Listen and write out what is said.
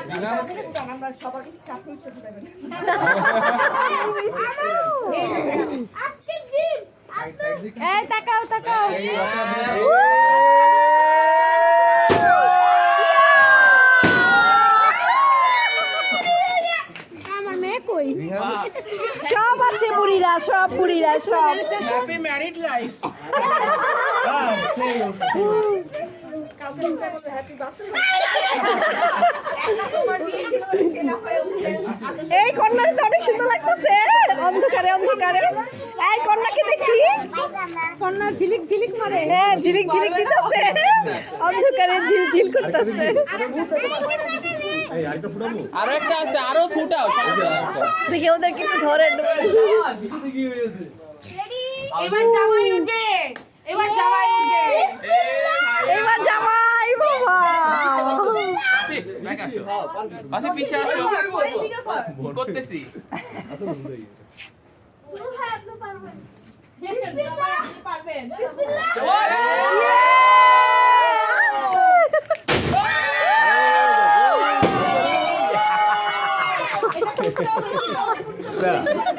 আমরা সবার ইচ্ছা আপনি ইচ্ছা দিবেন এই তাকাও তাকাও আমার মেয়ে কই সব আছে বুড়িরা সব হ্যাপি ম্যারিড লাইফ। এই কন্যা তো অনেক সুন্দর লাগতেছে অন্ধকারে এই কন্যাকে দেখি কন্যা ঝিলিক ঝিলিক মারে হ্যাঁ ঝিলিক দিতেছে অন্ধকারে ঝিলঝিল করতেছে আরো একটা আছে, আরো ফুটাও। দেখি ওদের কিন্তু ধরে এবার জামাই উঠবে এবার জামাই বাবা পিছে আসো, করতেছি। Yeah.